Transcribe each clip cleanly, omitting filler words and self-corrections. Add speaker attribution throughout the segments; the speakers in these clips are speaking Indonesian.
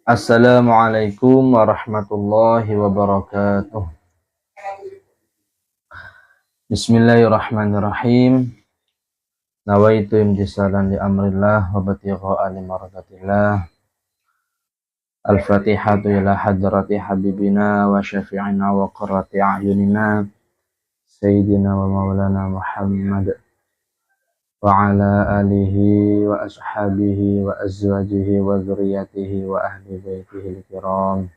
Speaker 1: Assalamualaikum warahmatullahi wabarakatuh. Bismillahirrahmanirrahim. Nawaitu imtisalan li amrillah wa batigha alimardhatillah. Al-Fatihatu ila hadrati habibina wa syafi'ina wa qurrati a'yunina Sayyidina wa maulana Muhammad wa ala alihi wa ashabihi wa azwajihi wa dzurriyyatihi wa ahli baitihi al-kiram.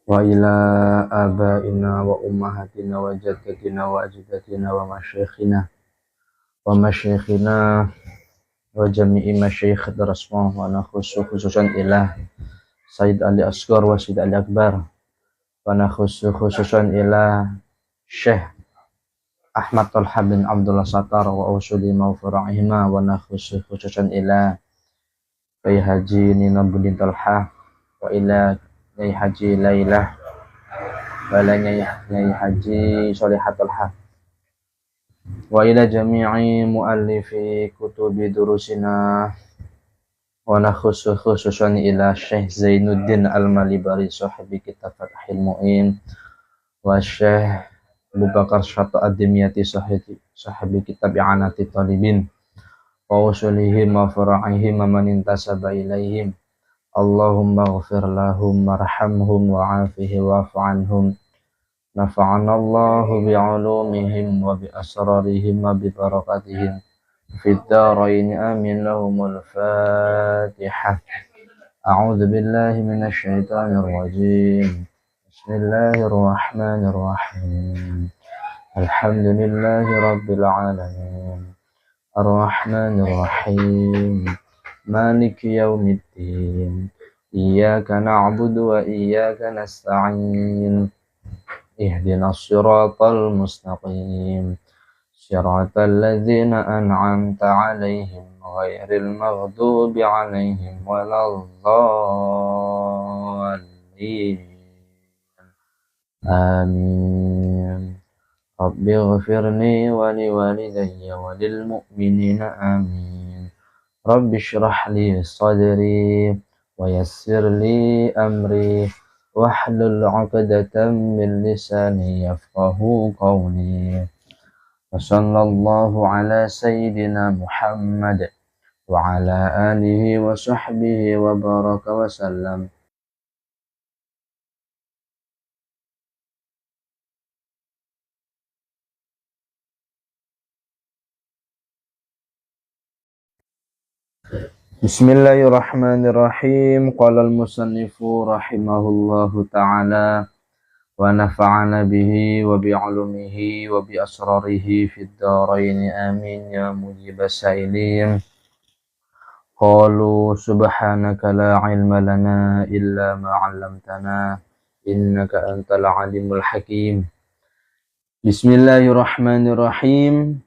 Speaker 1: Wa ila abaina wa ummahatina wa jaddatina wa ajdatina wa masyayikhina wa jami'i masyayikh darasmah wa khususan ila Sayyid Ali Asghar wa Sayyid Ali Akbar wa khususan ila Syekh Ahmad Thalha bin Abdullah Sattar wa usuli mawfura'ihima wa khususan ila Kiai Haji Ninabuddin Thalha wa ila Kiai Haji Lailah balanya Kiai Haji Sholihat Thalha wa ila jami'i muallifi kutubi durusina wa khususan ila Syekh Zainuddin Al-Malibari sahibi kitab Fathul Mu'in wa Syekh Abu Bakar Syato Ad-Dimyati sahibi kitab I'anati Talibin wa usulihim wa fara'ihim wa man intasaba ilaihim. Allahumma ghafir lahum warhamhum wa'afihi wa'fu anhum. Nafa'ana Allahu bi'ulumihim wa bi asrarihim wa bi barakatihim fid dharain amin. Lahumul Fatihah. A'udzu billahi minasy syaithanir rajim. Bismillahirrahmanirrahim. Alhamdulillahi rabbil alamin. Ar-Rahmanir Rahim. Maliki yaumiddin. Iyyaka na'budu wa iyyaka nasta'in. Ihdinas siratal mustaqim. Siratal ladzina an'amta 'alaihim ghairil maghdubi 'alaihim waladdallin. Amin. Rabbi ghfirni wa liwalidayya wa lil mu'minina amin. Rabbi shrah li sadri wa yassir li amri wahlul 'uqdatam min lisani yafqahu qawli. Wa sallallahu ala sayyidina Muhammad wa ala alihi wa sahbihi wa baraka wa sallam. Bismillahirrahmanirrahim. Qala al-musannifu rahimahullahu ta'ala wa nafa'ana bihi wa bi'ulumihi wa bi asrarihi fid dharain amin ya mujibas sa'ilin. Qalu subhanaka la ilma lana illa ma 'allamtana innaka antal alimul hakim. Bismillahirrahmanirrahim.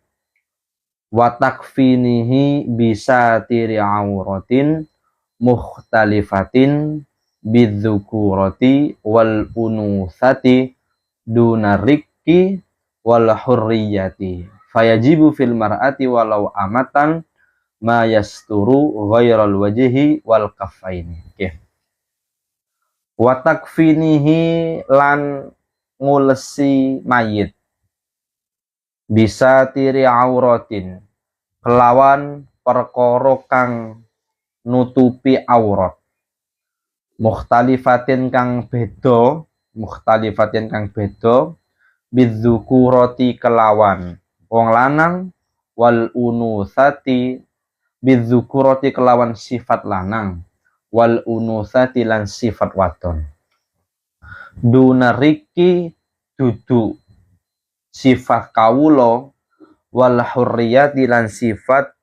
Speaker 1: Wa takfinihi bisatiri auratin mukhtalifatin bidzukurati wal unuthati dunarikki wal hurriyati fayajibu fil mar'ati walau amatan ma yasturu ghairal wajhi wal kaffaini. Wa takfinihi lan ngulesi mayit bisa tiri auratin kelawan perkara kang nutupi aurat mukhtalifatin kang beda bidzukurati kelawan wong lanang wal unuthati bidzukurati kelawan sifat lanang wal unuthati lan sifat wadon dunariki dudu sifat kawula wal hurriyati lan sifat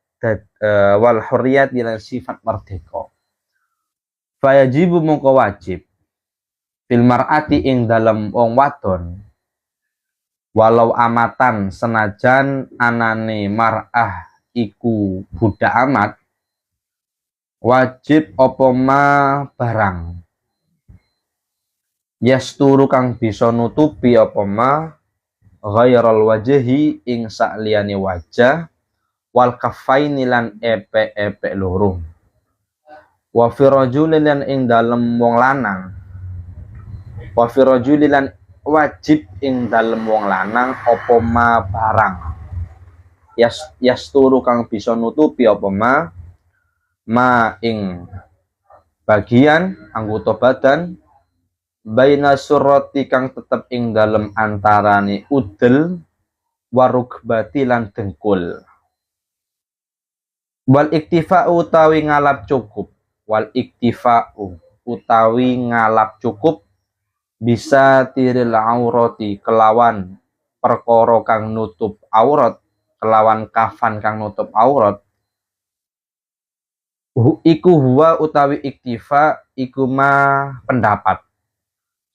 Speaker 1: merdeka. Fayajibu mongko wajib fil mar'ati ing dalem wong wadon walau amatan senajan anane mar'ah iku budak amat wajib apa ma barang yasturu kang bisa nutupi apa ma ghairal wajhi ing sakliyane wajah wal kaffaini lan epek-epek loro Wa fi rajulin ing dalem wong lanang. Wa fi rajulin wajib ing dalem wong lanang apa ma barang. Yasturu kang bisa nutupi apa ma ing bagian anggota badan baina surati kang tetep ing dalem antarane udel warukbati lan dengkul. Wal iktifa'u utawi ngalap cukup. Wal iktifa'u utawi ngalap cukup bisa tiril aurati kelawan perkara kang nutup aurat, kelawan kafan kang nutup aurat. Iku huwa utawi iktifa iku ma pendapat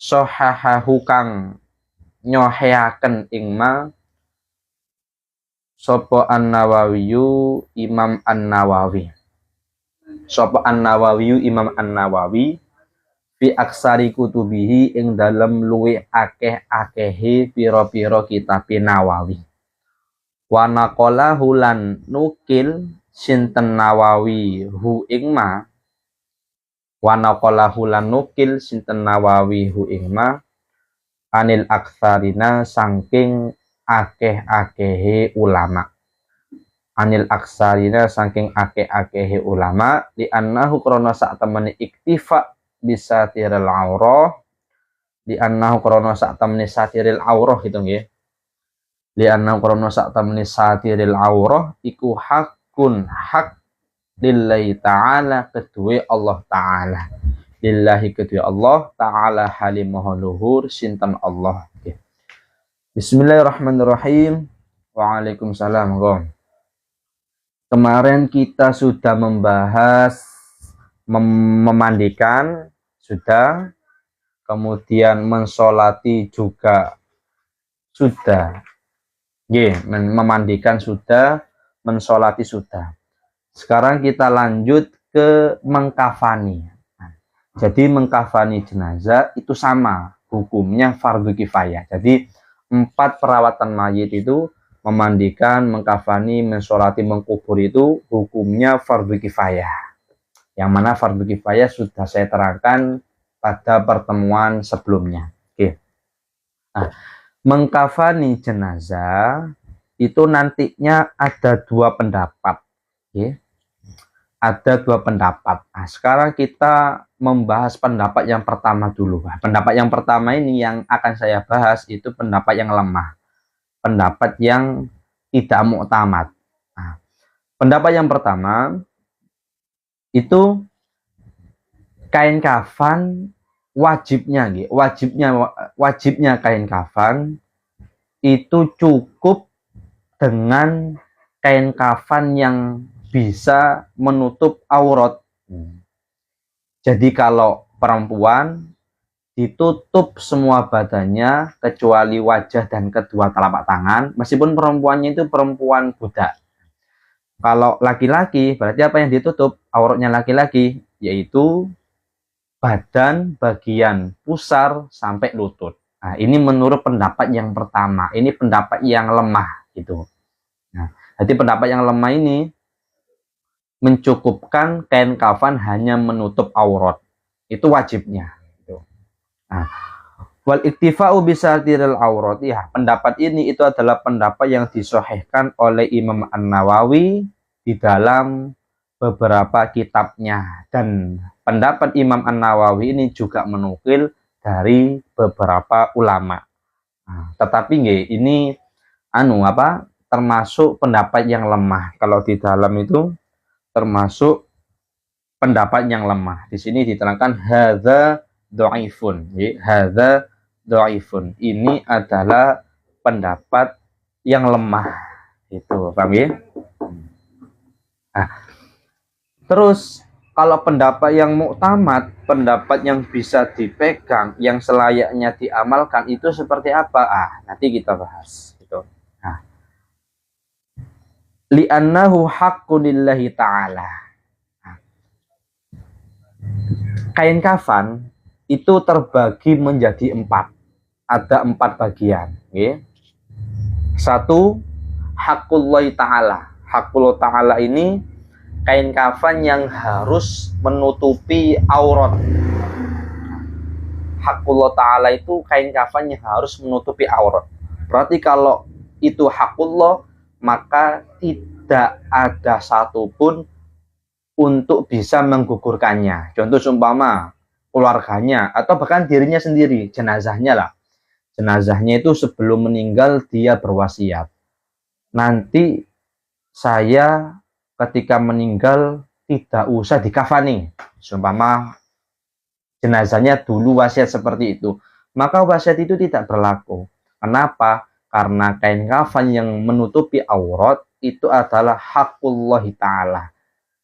Speaker 1: sohahahu kang nyoheaken ing ma sapa An-Nawawiyu Imam An-Nawawi. Sapa An-Nawawiyu Imam An-Nawawi fi aksari kutubihi ing dalem luwe akeh-akehe pira-pira kitab Nawawi. Wa naqalahu lan nukil sinten Nawawi hu ing ma. Wa naqalahu lan nukil sinten Nawawi hu ing ma anil aksarina saking akeh-akehe ulama. Anil aksarina saking akeh-akehe ulama li annahu krana sak temene iktifa bisa tiril aurah, li annahu krana sak temene satiril aurah gitu nggih. Li annahu krana sak temene satiril aurah iku hakun hak lillahi ta'ala kedue Allah ta'ala. Lillahi kedue Allah ta'ala halimaha luhur sinten Allah. Bismillahirrahmanirrahim. Waalaikumsalam. Kemarin kita sudah membahas memandikan, sudah. Kemudian mensolati juga sudah. Memandikan sudah, mensolati sudah. Sekarang kita lanjut ke mengkafani. Jadi mengkafani jenazah itu sama hukumnya fardu kifayah. Jadi 4 perawatan mayit itu memandikan, mengkafani, mensolati, mengkubur itu hukumnya fardu kifayah. Yang mana fardu kifayah sudah saya terangkan pada pertemuan sebelumnya. Oke. Nah, mengkafani jenazah itu nantinya ada 2 pendapat. Oke. Ada 2 pendapat. Nah, sekarang kita membahas pendapat yang pertama dulu. Pendapat yang pertama ini yang akan saya bahas itu pendapat yang lemah. Pendapat yang tidak muktamad. Nah, pendapat yang pertama itu kain kafan wajibnya kain kafan itu cukup dengan kain kafan yang bisa menutup aurat. Jadi kalau perempuan ditutup semua badannya kecuali wajah dan kedua telapak tangan, meskipun perempuannya itu perempuan budak. Kalau laki-laki berarti apa yang ditutup auratnya laki-laki, yaitu badan bagian pusar sampai lutut. Nah, ini menurut pendapat yang pertama. Ini pendapat yang lemah gitu. Nah, jadi pendapat yang lemah ini mencukupkan kain kafan hanya menutup aurat. Itu wajibnya. Nah, wal iktifa'u bisatiril aurat. Ya, pendapat ini itu adalah pendapat yang disahihkan oleh Imam An-Nawawi di dalam beberapa kitabnya, dan pendapat Imam An-Nawawi ini juga menukil dari beberapa ulama. Nah, tetapi ini termasuk pendapat yang lemah. Kalau di dalam itu termasuk pendapat yang lemah. Di sini diterangkan hadza dhaifun. Hadza dhaifun. Ini adalah pendapat yang lemah. Itu, paham ya? Nah, terus kalau pendapat yang muktamad, pendapat yang bisa dipegang, yang selayaknya diamalkan itu seperti apa? Nanti kita bahas. Gitu. Nah, li'annahu haqqunillahi ta'ala. Kain kafan itu terbagi menjadi 4. Ada 4 bagian. Okay? 1, haqqullahi ta'ala. Haqqullah ta'ala ini kain kafan yang harus menutupi aurat. Hakullah Ta'ala itu kain kafan yang harus menutupi aurat. Berarti kalau itu hakullah, maka tidak ada satupun untuk bisa menggugurkannya. Contoh seumpama keluarganya atau bahkan dirinya sendiri, jenazahnya lah. Jenazahnya itu sebelum meninggal dia berwasiat. Nanti saya ketika meninggal tidak usah dikafani. Seumpama jenazahnya dulu wasiat seperti itu, maka wasiat itu tidak berlaku. Kenapa? Karena kain kafan yang menutupi aurat itu adalah hakullah Ta'ala.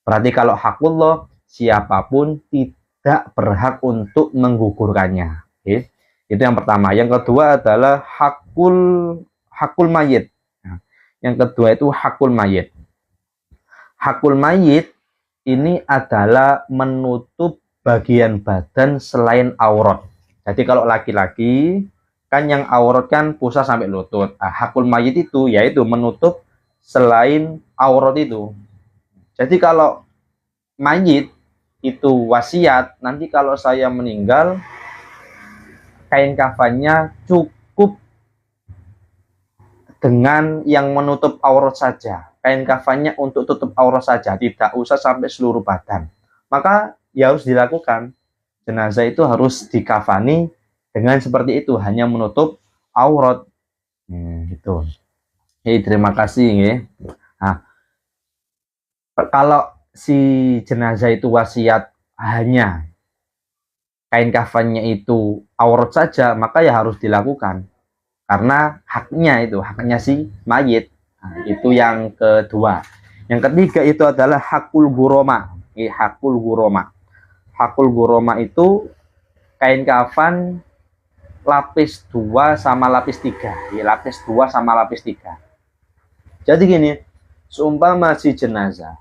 Speaker 1: Berarti kalau hakullah, siapapun tidak berhak untuk menggugurkannya. Okay? Itu yang pertama. Yang kedua adalah hakul mayit. Yang kedua itu hakul mayit. Hakul mayit ini adalah menutup bagian badan selain aurat. Jadi kalau laki-laki kan yang aurat kan pusar sampai lutut. Hakul mayit itu yaitu menutup selain aurat itu. Jadi kalau mayit itu wasiat, nanti kalau saya meninggal, kain kafannya cukup dengan yang menutup aurat saja. Kain kafannya untuk tutup aurat saja, tidak usah sampai seluruh badan. Maka ya harus dilakukan. Jenazah itu harus dikafani dengan seperti itu, hanya menutup aurat. Gitu. Terima kasih ya. Nah, kalau si jenazah itu wasiat hanya kain kafannya itu aurat saja, maka ya harus dilakukan karena haknya si mayit. Nah, itu yang kedua. Yang ketiga itu adalah hakul guroma. Hakul guroma. Hakul guroma itu kain kafan lapis 2 sama lapis 3. Lapis 2 sama lapis 3. Jadi gini, seumpama si jenazah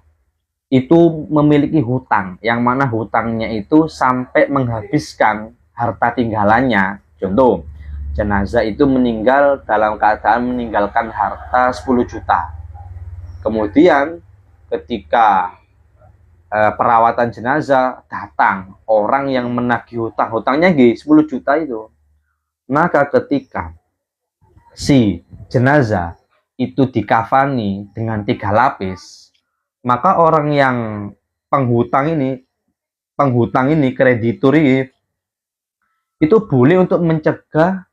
Speaker 1: itu memiliki hutang, yang mana hutangnya itu sampai menghabiskan harta tinggalannya. Contoh, jenazah itu meninggal dalam keadaan meninggalkan harta 10 juta. Kemudian ketika perawatan jenazah datang orang yang menagih hutangnya 10 juta itu, maka ketika si jenazah itu dikafani dengan 3 lapis, maka orang yang penghutang ini kreditur itu boleh untuk mencegah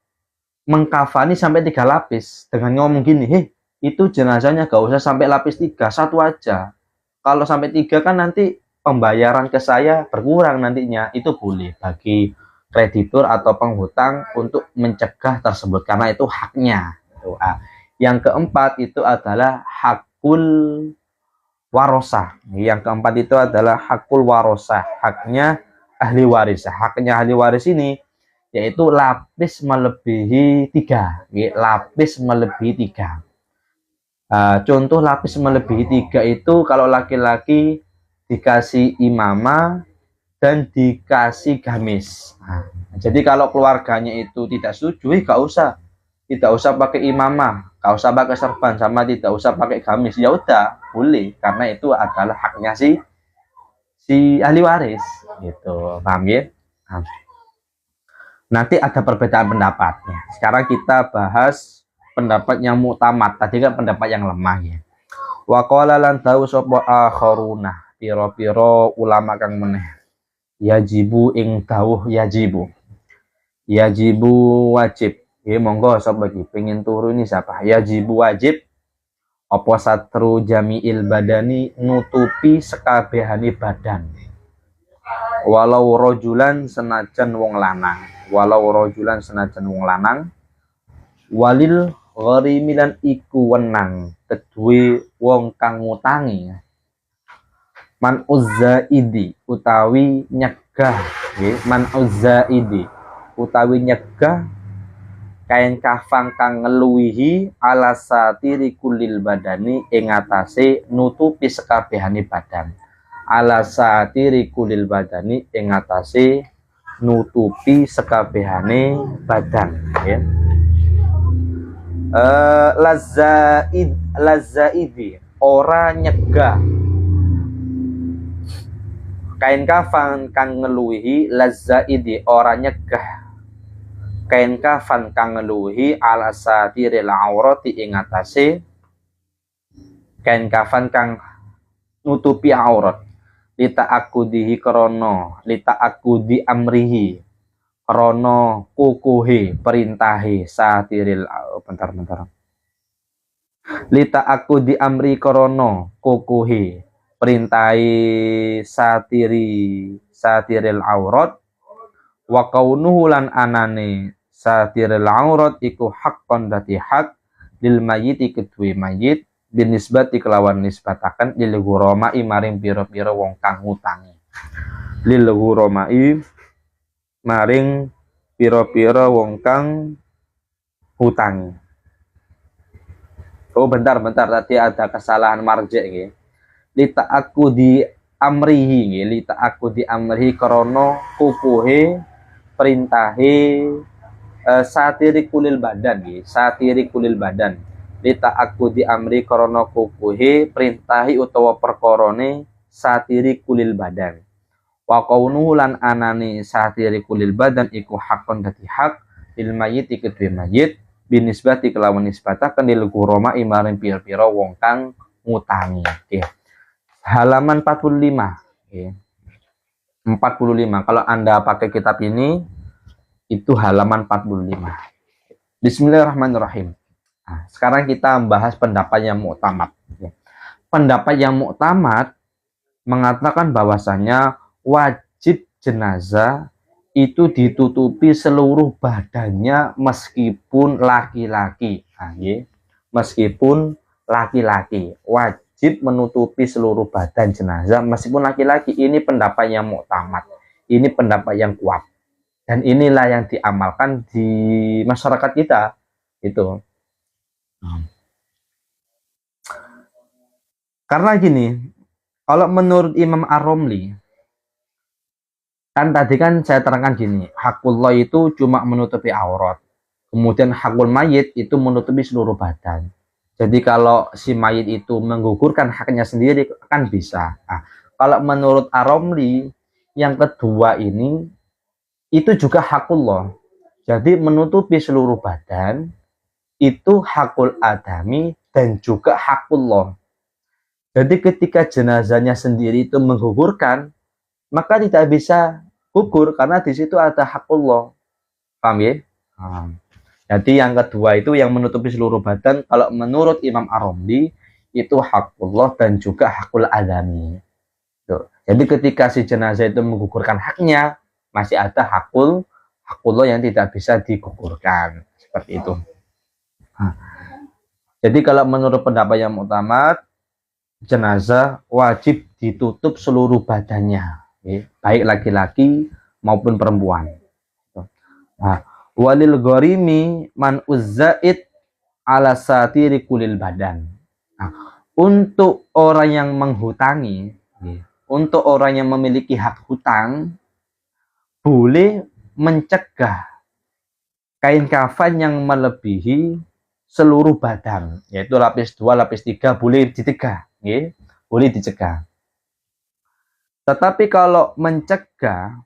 Speaker 1: mengkafani sampai 3 lapis dengan ngomong gini, itu jenazahnya gak usah sampai lapis 3, 1 aja. Kalau sampai 3 kan nanti pembayaran ke saya berkurang nantinya. Itu boleh bagi kreditur atau penghutang untuk mencegah tersebut karena itu haknya. Yang keempat itu adalah hakul warosah. Yang keempat itu adalah hakul warosah, haknya ahli waris. Haknya ahli waris ini yaitu lapis melebihi 3. Lapis melebihi 3. Contoh lapis melebihi 3 itu kalau laki-laki dikasih imamah dan dikasih gamis. Jadi kalau keluarganya itu tidak setuju, tidak usah pakai imamah, gak usah pakai serban, sama tidak usah pakai gamis. Ya udah, boleh, karena itu adalah haknya si ahli waris. Gitu, paham ya? Nanti ada perbedaan pendapatnya. Sekarang kita bahas pendapat yang mu'tamad. Tadi kan pendapat yang lemah ya. Wa qala lan dawu sapa akharuna, pira-pira ulama kang meneh. Yajibu ing dawuh yajibu. Yajibu wajib. Monggo sapa iki pengen turu ini siapa? Yajibu wajib apa satru jami'il badani nutupi sekabehane badan. Walau rojulan senajan wong lanang. Walil gharimilan iku wenang kedue wong kang ngutangi. Man uzzaidi utawi nyegah, man uzzaidi utawi nyegah kain kafan kang ngeluwihi ala satiri kulil badani ing atase nutupi sekabehane badan. Ala satiri kulil badani ing atase nutupi sekabehane badan ya. Lazzaidi ora nyegah kain kafan kang ngeluhi lazzaidi ora nyegah kain kafan kang ngeluhi ala satiril aurati ing atase kain kafan kang nutupi aurat lita akudihi krono lita akudi amrihi krono kukuhi perintahi satiril bentar lita akudi amri krono kukuhi perintahi satiril aurat wa kaunuhu lan anane satiril aurat iku haqqon dati hak lil mayyiti kedue mayit binisbati kelawan nisbataken lil ghurama'i maring pira-pira wong kang ngutangi lil ghurama'i maring pira-pira wong kang ngutangi. Oh bentar tadi ada kesalahan marja nggih. Lita aku di amrihi nggih, lita aku di amrihi krana kukuhe perintahe satiri kulil badan nggih, satiri kulil badan. Lita aku di amri krana kukuhe perintahi utawa perkorone satiri kulil badan. Wa kaunuhu lan anani satiri kulil badan iku hakon dadi hak lil mayyit kedue mayit binisbati kelawan nisbataken lil ghurama maring pira-pira wong kang ngutangi. Nggih. Halaman 45. Nggih. 45. Kalau Anda pakai kitab ini itu halaman 45. Bismillahirrahmanirrahim. Nah, sekarang kita membahas pendapat yang mu'tamad. Pendapat yang mu'tamad mengatakan bahwasanya wajib jenazah itu ditutupi seluruh badannya meskipun laki-laki. Nah, meskipun laki-laki wajib menutupi seluruh badan jenazah meskipun laki-laki. Ini pendapat yang mu'tamad. Ini pendapat yang kuat. Dan inilah yang diamalkan di masyarakat kita. Itu. Karena gini, kalau menurut Imam Ar-Romli, kan tadi kan saya terangkan gini, hakullah itu cuma menutupi aurat. Kemudian hakul mayit itu menutupi seluruh badan. Jadi kalau si mayit itu menggugurkan haknya sendiri kan bisa. Nah, kalau menurut Ar-Romli, yang kedua ini itu juga hakullah. Jadi menutupi seluruh badan itu hakul adami dan juga hakullah. Jadi ketika jenazahnya sendiri itu menggugurkan, maka tidak bisa gugur karena di situ ada hakullah. Paham ya? Jadi yang kedua itu yang menutupi seluruh badan, kalau menurut Imam Ar-Romli itu hakullah dan juga hakul adami. Jadi ketika si jenazah itu menggugurkan haknya, masih ada hakullah yang tidak bisa digugurkan. Seperti itu. Jadi kalau menurut pendapat yang mu'tamad, jenazah wajib ditutup seluruh badannya, baik laki-laki maupun perempuan. Nah, walil gharimi man uzzaid ala satiri kulil badan. Nah, untuk orang yang menghutangi, untuk orang yang memiliki hak hutang, boleh mencegah kain kafan yang melebihi seluruh badan, yaitu lapis 2, lapis 3 boleh dicegah. Boleh dicegah. Tetapi kalau mencegah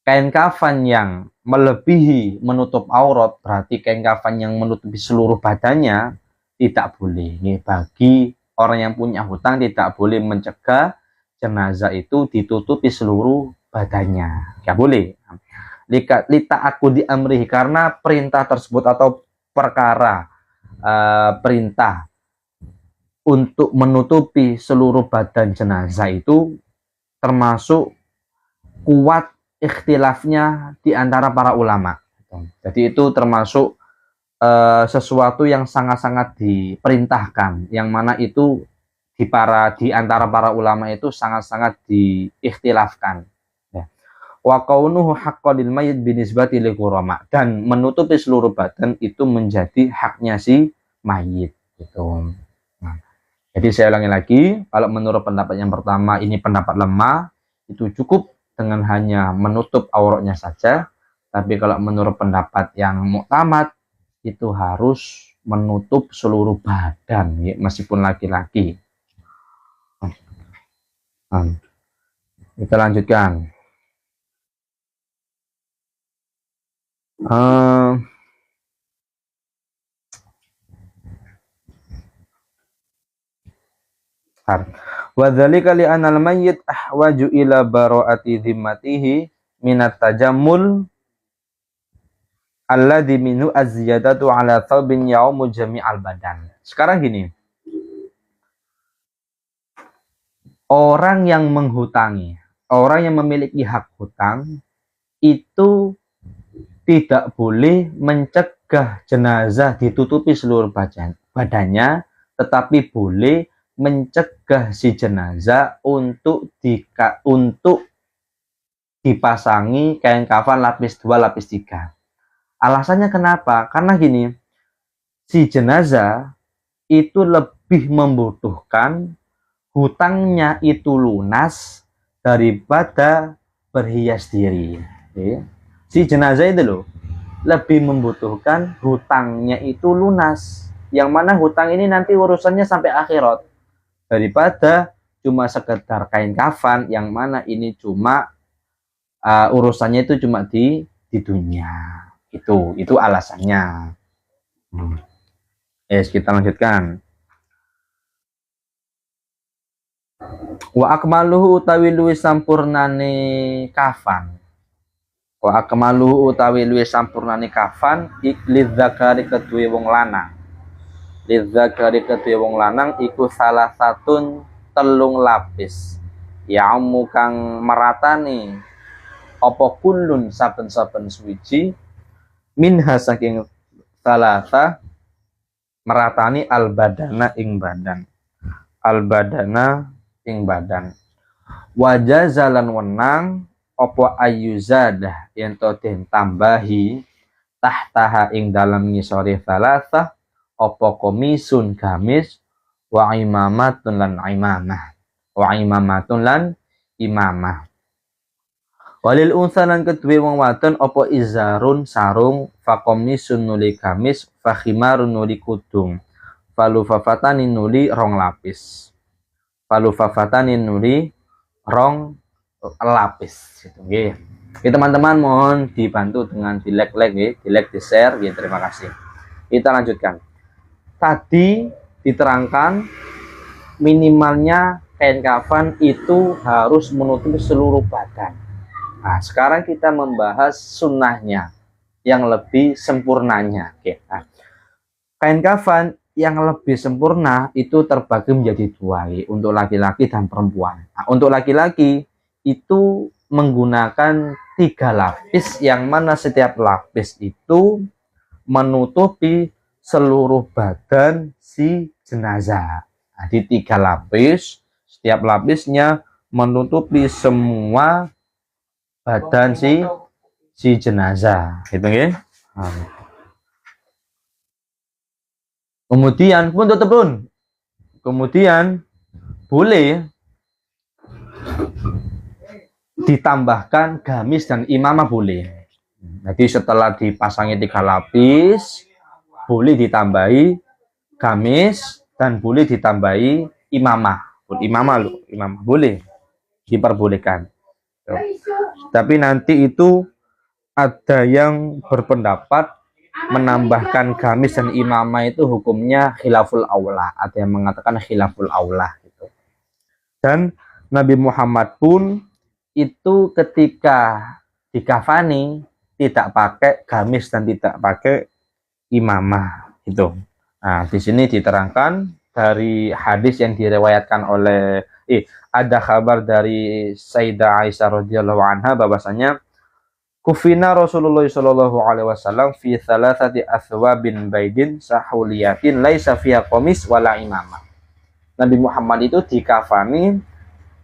Speaker 1: kain kafan yang melebihi menutup aurat, berarti kain kafan yang menutupi seluruh badannya, tidak boleh. Bagi orang yang punya hutang tidak boleh mencegah jenazah itu ditutupi seluruh badannya. Tidak boleh. Lita aku diamrihi, karena perintah tersebut atau perkara perintah untuk menutupi seluruh badan jenazah itu termasuk kuat ikhtilafnya di antara para ulama. Jadi itu termasuk sesuatu yang sangat-sangat diperintahkan, yang mana itu di antara para ulama itu sangat-sangat diikhtilafkan. Wa kaunuhu haqqan lil mayyit binisbati lil ghurama, dan menutupi seluruh badan itu menjadi haknya si mayit gitu. Nah, jadi saya ulangi lagi, kalau menurut pendapat yang pertama ini pendapat lemah, itu cukup dengan hanya menutup auratnya saja. Tapi kalau menurut pendapat yang mu'tamad itu harus menutup seluruh badan, ya, meskipun laki-laki. Kita lanjutkan. Wadzalika li anal mayyit ahwaju ila bara'ati dhimmatihi minat tajammul alladhi minhu az-ziyadatu ala thawbin yaumu jami'al badan. Sekarang gini. Orang yang menghutangi, orang yang memiliki hak hutang itu tidak boleh mencegah jenazah ditutupi seluruh badannya, tetapi boleh mencegah si jenazah untuk dipasangi kain kafan lapis 2, lapis 3. Alasannya kenapa? Karena gini, si jenazah itu lebih membutuhkan hutangnya itu lunas daripada berhias diri. Si jenazah itu loh lebih membutuhkan hutangnya itu lunas, yang mana hutang ini nanti urusannya sampai akhirat, daripada cuma sekedar kain kafan yang mana ini cuma urusannya itu cuma di dunia. Itu alasannya. Kita lanjutkan. Wa akmaluhu utawi luwih sampurnane kafan. Wa akmaluhu utawi luwih sampurnane kafan lidzakari kedue wong lanang. Lidzakari kedue wong lanang iku salah satun telung lapis. Yaumu kang meratani apa kullun saben-saben suwiji minha saking salasa meratani al badana ing badan. Al badana ing badan. Wajah jalan wenang opo ayuzadah yen to den tambahi tahtaha ing dalam ngisori salasah opo komisun gamis wa imamatun lan imamah. Wa imamatun lan imamah. Walil unsa lan kedue wong wadon opo izarun sarung fa komisun nuli gamis fa khimarun nuli kudung falufafatani nuli rong lapis. Falufafatani nuli rong lapis gitu nggih. Teman-teman mohon dibantu dengan di like, di share ya, terima kasih. Kita lanjutkan. Tadi diterangkan minimalnya kain kafan itu harus menutupi seluruh badan. Nah, sekarang kita membahas sunnahnya yang lebih sempurnanya. Nah, kain kafan yang lebih sempurna itu terbagi menjadi dua, untuk laki-laki dan perempuan. Nah, untuk laki-laki itu menggunakan 3 lapis, yang mana setiap lapis itu menutupi seluruh badan si jenazah. Nah, di 3 lapis, setiap lapisnya menutupi semua badan si jenazah. Gitu ya. Kemudian kemudian boleh ditambahkan gamis dan imamah boleh. Jadi setelah dipasangi 3 lapis, boleh ditambahi gamis dan boleh ditambahi imamah. Imamah boleh diperbolehkan. Tapi nanti itu ada yang berpendapat menambahkan gamis dan imamah itu hukumnya khilaful aula. Ada yang mengatakan khilaful aula gitu. Dan Nabi Muhammad pun itu ketika dikafani tidak pakai gamis dan tidak pakai imamah itu. Nah, di sini diterangkan dari hadis yang diriwayatkan oleh ada kabar dari Sayyidah Aisyah radhiyallahu anha bahwasanya kufina Rasulullah sallallahu alaihi wasallam fi thalathati athwabin baidin sahuliyatin laisa fiha qamis wala imamah. Nabi Muhammad itu dikafani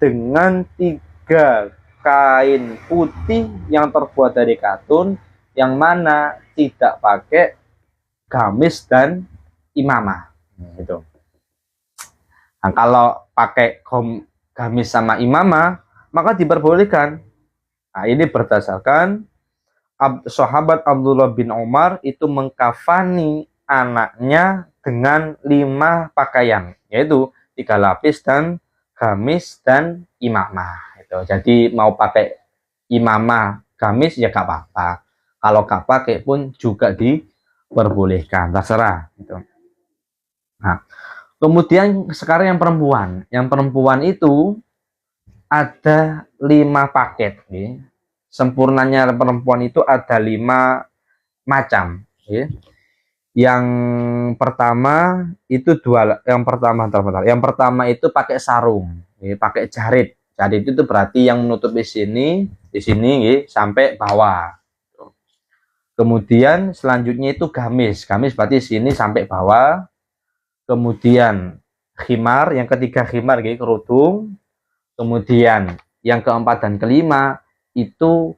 Speaker 1: dengan 3 kain putih yang terbuat dari katun, yang mana tidak pakai gamis dan imamah gitu. Nah, kalau pakai gamis sama imamah maka diperbolehkan. Nah, ini berdasarkan sahabat Abdullah bin Umar itu mengkafani anaknya dengan 5 pakaian, yaitu 3 lapis dan gamis dan imamah itu. gitu. Jadi mau pakai imamah gamis ya gak apa-apa. Kalau gak pakai pun juga diperbolehkan, terserah gitu. Nah, kemudian sekarang yang perempuan. Yang perempuan itu ada 5 paket. Ya. Sempurnanya perempuan itu ada 5 macam. Ya. Yang pertama itu yang pertama itu pakai sarung, ya, pakai jarit. Jarit itu berarti yang menutupi di sini ya, sampai bawah. Kemudian selanjutnya itu gamis. Gamis berarti sini sampai bawah. Kemudian khimar, yang ketiga khimar ya, kerudung. Kemudian yang keempat dan kelima itu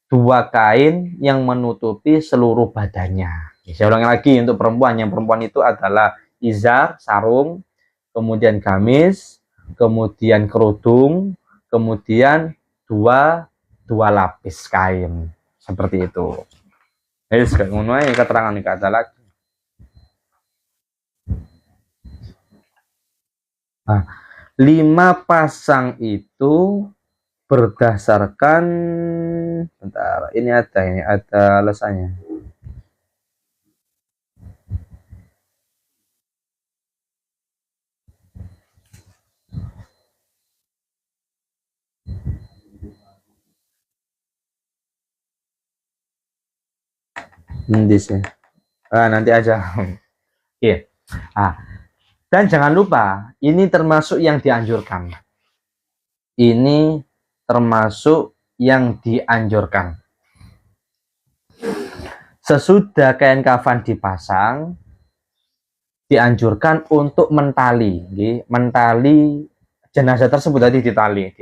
Speaker 1: 2 kain yang menutupi seluruh badannya. Saya ulangi lagi untuk perempuan. Yang perempuan itu adalah izar, sarung, kemudian gamis, kemudian kerudung, kemudian dua lapis kain. Seperti itu. Jadi sekarang keterangan ini ada lagi. Nah, 5 pasang itu berdasarkan, bentar, ini ada alasannya. Nanti aja. Oke. Dan jangan lupa, ini termasuk yang dianjurkan. Ini termasuk yang dianjurkan. Sesudah kain kafan dipasang, dianjurkan untuk mentali. Mentali jenazah tersebut tadi ditali.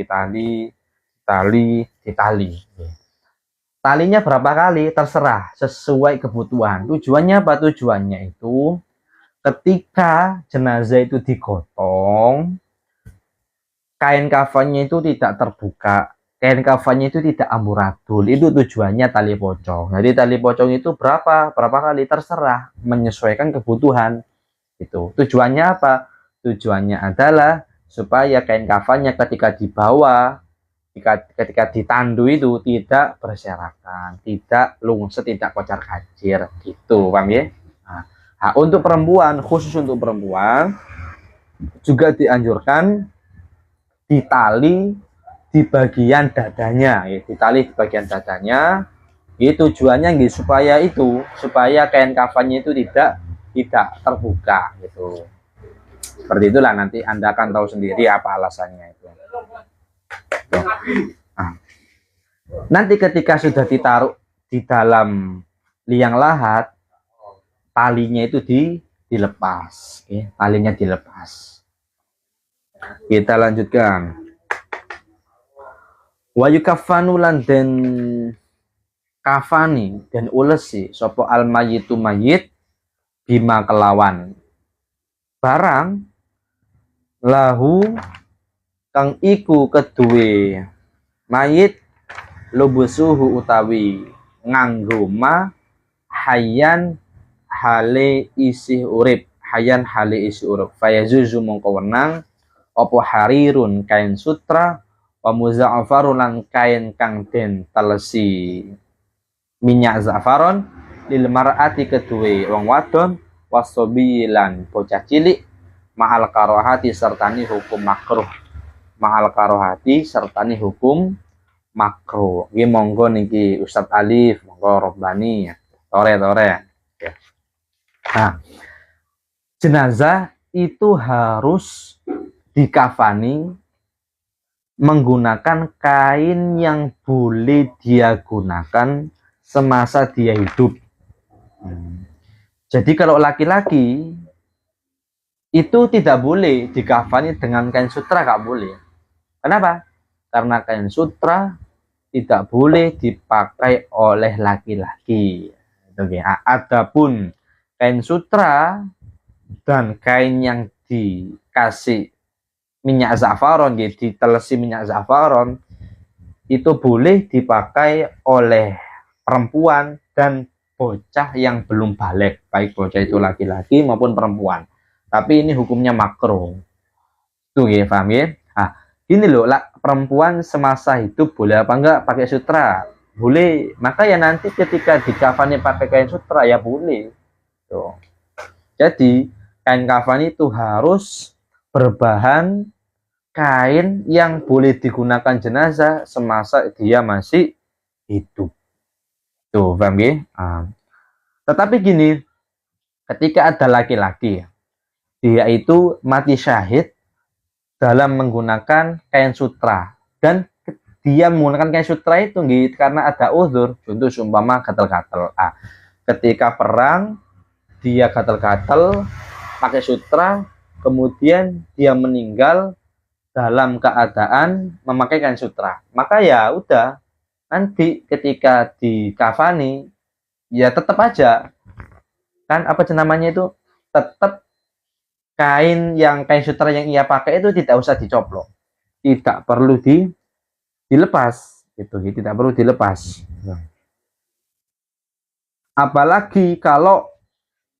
Speaker 1: Talinya berapa kali? Terserah, sesuai kebutuhan. Tujuannya apa? Tujuannya itu ketika jenazah itu digotong, kain kafannya itu tidak terbuka, kain kafannya itu tidak amburadul. Itu tujuannya tali pocong. Jadi tali pocong itu berapa kali? Terserah, menyesuaikan kebutuhan. Itu tujuannya apa? Tujuannya adalah supaya kain kafannya ketika dibawa, ketika ditandu itu tidak berserakan, tidak lungset, tidak kocar kacir, gitu, paham ya? Nah, untuk perempuan, khusus untuk perempuan juga dianjurkan ditali di bagian dadanya, ya, ditali di bagian dadanya. Itu tujuannya supaya kain kafannya itu tidak terbuka, gitu. Seperti itulah, nanti Anda akan tahu sendiri apa alasannya itu. Nah, nanti ketika sudah ditaruh di dalam liang lahat, talinya itu dilepas, okay? Talinya dilepas. Kita lanjutkan. Wa yukafanu lan den kafani dan ulesi sopo al mayitu mayit bima kelawan barang lahu kang iku kedue mayit lubusuhu utawi nganggo ma hayan hale isi urip fayazuzu mongko wenang opo harirun kain sutra wa muza'afarun lan kain kang den telesi minyak za'faron lil mar'ati kedue wong wadon wasobilan bocah cilik ma'al karohati sertani hukum makruh Ini monggo niki Ustadz Alif, monggo Robbani ya. Tore. Ya. Nah, jenazah itu harus dikafani menggunakan kain yang boleh dia gunakan semasa dia hidup. Jadi kalau laki-laki itu tidak boleh dikafani dengan kain sutra, gak boleh. Kenapa? Karena kain sutra tidak boleh dipakai oleh laki-laki. Adapun kain sutra dan kain yang dikasih minyak za'faron, ditelesi minyak za'faron, itu boleh dipakai oleh perempuan dan bocah yang belum balik, baik bocah itu laki-laki maupun perempuan. Tapi ini hukumnya makruh. Tuh ya, paham ya? Ini loh, perempuan semasa hidup boleh apa enggak pakai sutra? Boleh. Maka ya nanti ketika dikafani pakai kain sutra ya boleh. Tuh. Jadi kain kafan itu harus berbahan kain yang boleh digunakan jenazah semasa dia masih hidup. Tuh, paham ya? Tetapi gini, ketika ada laki-laki, dia itu mati syahid dalam menggunakan kain sutra, dan dia menggunakan kain sutra itu karena ada uzur, contoh seumpama gatal-gatal. Ketika perang dia gatal-gatal pakai sutra, kemudian dia meninggal dalam keadaan memakai kain sutra, maka ya udah, nanti ketika dikafani ya tetap aja kan namanya itu, tetap kain sutra yang ia pakai itu tidak usah dicoplok, tidak perlu dilepas gitu, tidak perlu dilepas. Apalagi kalau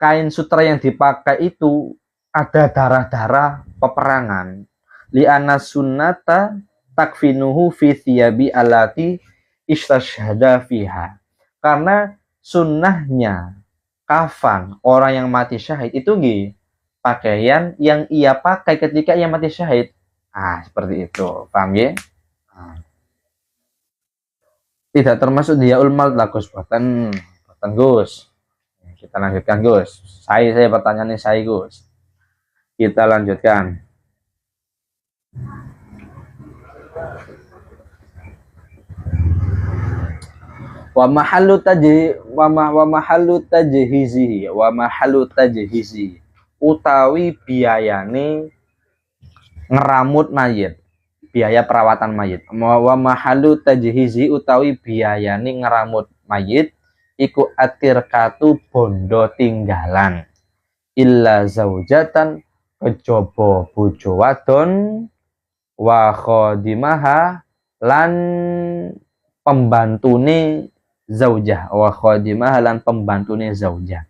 Speaker 1: kain sutra yang dipakai itu ada darah-darah peperangan, li'anna sunnata takfinuhu fi thiyabi alati istashhada fiha, karena sunnahnya kafan orang yang mati syahid itu pakaian yang ia pakai ketika ia mati syahid. Seperti itu, paham ya? Tidak termasuk dia ulmal lakus buatan Gus. Kita lanjutkan Gus. Saya pertanyaannya Gus. Kita lanjutkan. Wa mahallu tajhizi utawi biayane ngeramut mayit, biaya perawatan mayit. Wa mahallu tajhizi utawi biayane ngeramut mayit iku atirkatu bondo tinggalan, illa zaujatan kejaba bojo wadon, wa khadimaha lan pembantune zaujah, wa khadimaha lan pembantune zaujah.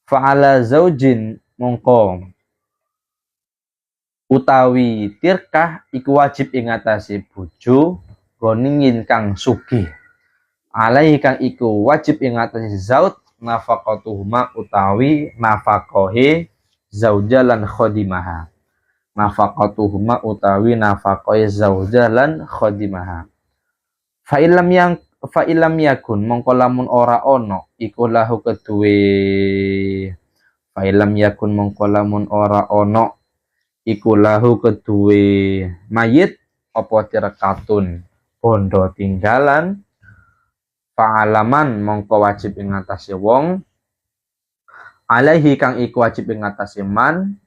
Speaker 1: Fa'ala zaujin mongko utawi tirkah iku wajib ing atase bojo goningin kang sugih, alaihi kang iku wajib ing atase zauj nafaqatuhuma utawi nafaqahe zaujah lan khadimaha, nafaqatuhuma utawi nafaqahe zaujah lan khadimaha. Fa ilam yakun mongko lamun ora ono iku lahu keduwe, fa ilam yakun mongko lamun ora ono iku lahu keduwe mayit apa tirakatun bondo tinggalan, fa'alaman mongko wajib ing atase wong, alaihi kang iku wajib ing atase man,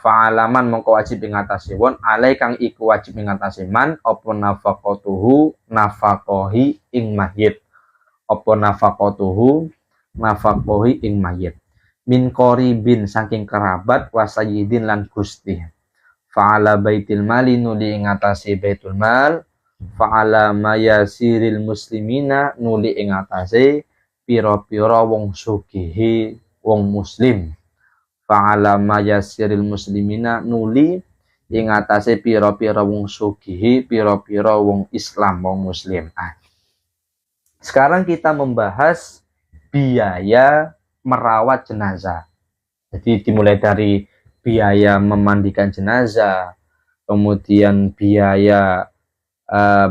Speaker 1: fa'alaman mongko wajib ing atase wong, alaihi kang iku wajib ing atase man apa nafaqatuhu nafaqahi ing mayit, apa nafaqatuhu nafaqahi ing mayit, min qaribin saking kerabat, wasayidin lan gusti. Fa'ala baitil mali nuli ing atase baitul mal, fa'ala mayasiril muslimina nuli ing atase pira-pira wong sugihi wong muslim. Fa'ala mayasiril muslimina nuli ing atase pira-pira wong sugihi pira-pira wong Islam wong muslim. Sekarang kita membahas biaya merawat jenazah. Jadi dimulai dari biaya memandikan jenazah, kemudian biaya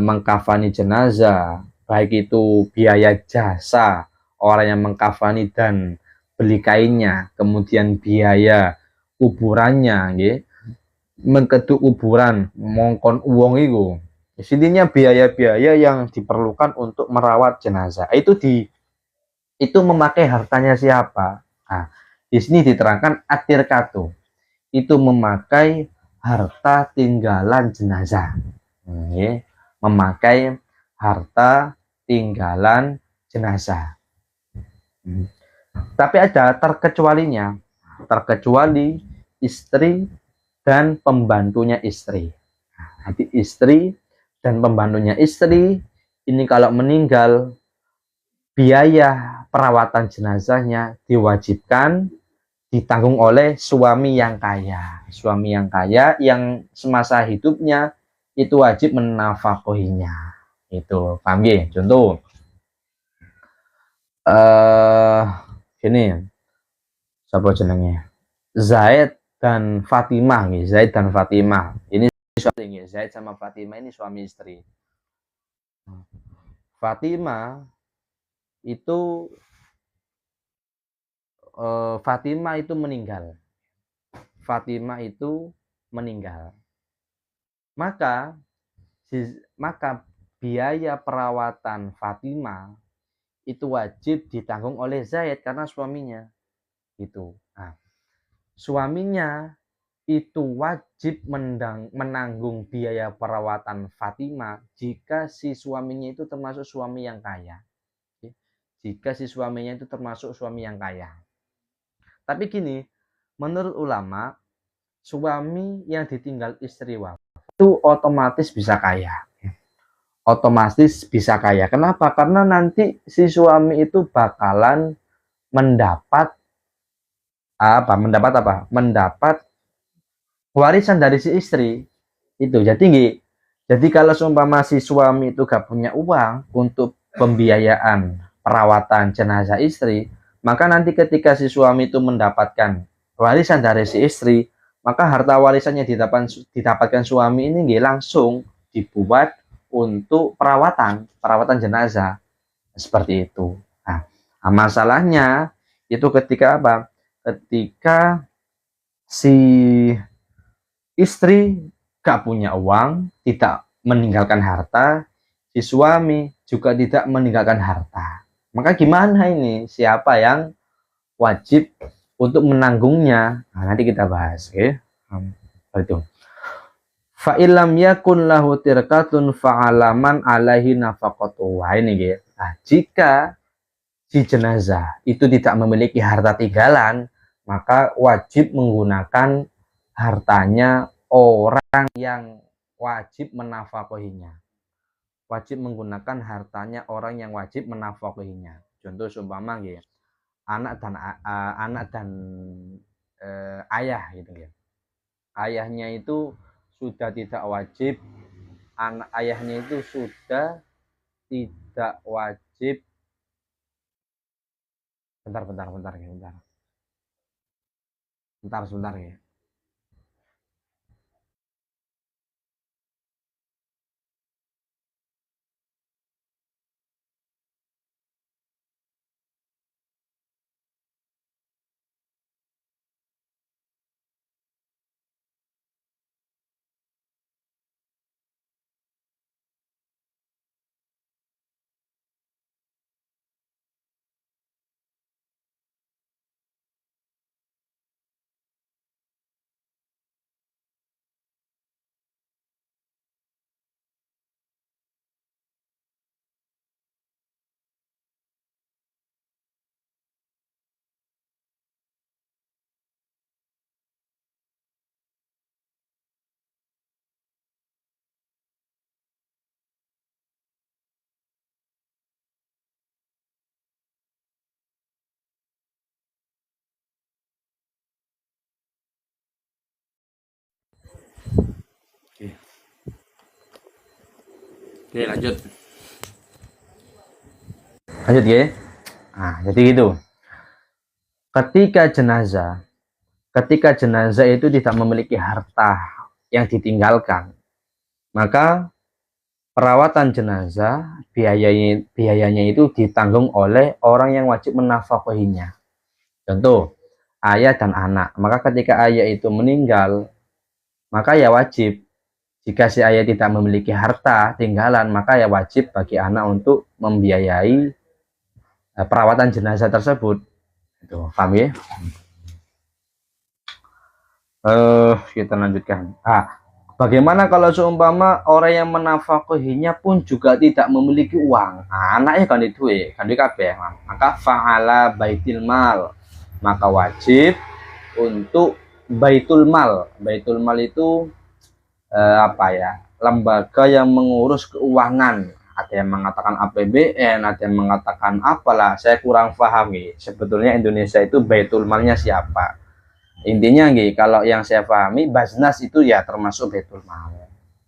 Speaker 1: mengkafani jenazah, baik itu biaya jasa orang yang mengkafani dan beli kainnya, kemudian biaya kuburannya, mengkeduk kuburan, mongkon uang itu. Intinya biaya-biaya yang diperlukan untuk merawat jenazah. Itu memakai hartanya siapa? Di sini diterangkan atirkatu. Itu memakai harta tinggalan jenazah. Memakai harta tinggalan jenazah. Tapi ada terkecualinya. Terkecuali istri dan pembantunya istri. Jadi istri dan pembantunya istri ini kalau meninggal, biaya perawatan jenazahnya diwajibkan ditanggung oleh suami yang kaya. Suami yang kaya yang semasa hidupnya itu wajib menafakohinya. Itu paham ya? Contoh gini, siapa jenengnya? Zaid dan Fatimah nih, Zaid dan Fatimah. Ini suami, Zaid sama Fatimah ini suami istri. Fatimah itu Fatimah itu meninggal. Fatimah itu meninggal. Maka biaya perawatan Fatimah itu wajib ditanggung oleh Zaid karena suaminya. Gitu. Nah, suaminya itu wajib menanggung biaya perawatan Fatimah jika si suaminya itu termasuk suami yang kaya. Jika si suaminya itu termasuk suami yang kaya. Tapi gini, menurut ulama, suami yang ditinggal istri wafat itu otomatis bisa kaya. Otomatis bisa kaya. Kenapa? Karena nanti si suami itu bakalan mendapat mendapat warisan dari si istri itu. Jadi kalau seumpama si suami itu gak punya uang untuk pembiayaan perawatan jenazah istri, maka nanti ketika si suami itu mendapatkan warisan dari si istri, maka harta warisannya didapatkan suami ini langsung dibuat untuk perawatan jenazah seperti itu. Nah, masalahnya itu ketika ketika si istri gak punya uang, tidak meninggalkan harta, si suami juga tidak meninggalkan harta. Maka gimana ini? Siapa yang wajib untuk menanggungnya? Nah, nanti kita bahas, oke? Itu. Fa illam yakun lahu tirkatun fa'alaman alaihi nafaqatu. Wah, ini gitu. Nah, jika si jenazah itu tidak memiliki harta tinggalan, maka wajib menggunakan hartanya orang yang wajib menafakohinya. Wajib menggunakan hartanya orang yang wajib menafakohinya. Contoh seumpama gitu, anak dan ayah gitu ya. Ayahnya itu sudah tidak wajib, ayahnya itu sudah tidak wajib. Bentar ya. Oke, lanjut ya. Nah, jadi gitu. Ketika jenazah itu tidak memiliki harta yang ditinggalkan, maka perawatan jenazah biayanya itu ditanggung oleh orang yang wajib menafkahinya. Contoh, ayah dan anak. Maka ketika ayah itu meninggal, maka ya wajib, jika si ayah tidak memiliki harta tinggalan, maka ya wajib bagi anak untuk membiayai perawatan jenazah tersebut. Itu paham ya? Kita lanjutkan. Bagaimana kalau seumpama orang yang menafkahinya pun juga tidak memiliki uang? Anaknya kan itu kan kabeh. Maka fa'ala baitil mal, maka wajib untuk baitul mal. Baitul mal itu lembaga yang mengurus keuangan. Ada yang mengatakan APBN, ada yang mengatakan apalah, saya kurang paham nih. Sebetulnya Indonesia itu baitul malnya siapa? Intinya nih, kalau yang saya pahami Basnas itu ya termasuk baitul mal.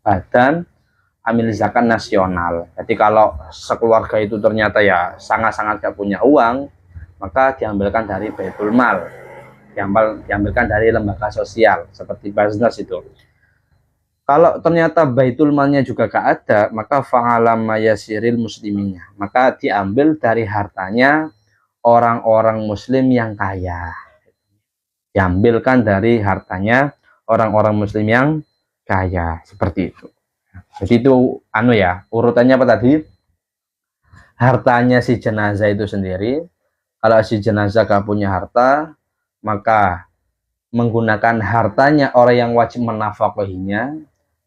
Speaker 1: badan amil zakat nasional. Jadi kalau sekeluarga itu ternyata ya sangat-sangat gak punya uang, maka diambilkan dari Baitul Mal, diambilkan dari lembaga sosial seperti Basnas itu. Kalau ternyata Baitul Malnya juga gak ada, maka fa'alam mayasiril muslimnya, maka diambil dari hartanya orang-orang muslim yang kaya. Diambilkan dari hartanya orang-orang muslim yang kaya, seperti itu. Jadi itu urutannya apa tadi? Hartanya si jenazah itu sendiri. Kalau si jenazah gak punya harta, maka menggunakan hartanya orang yang wajib menafkahinya.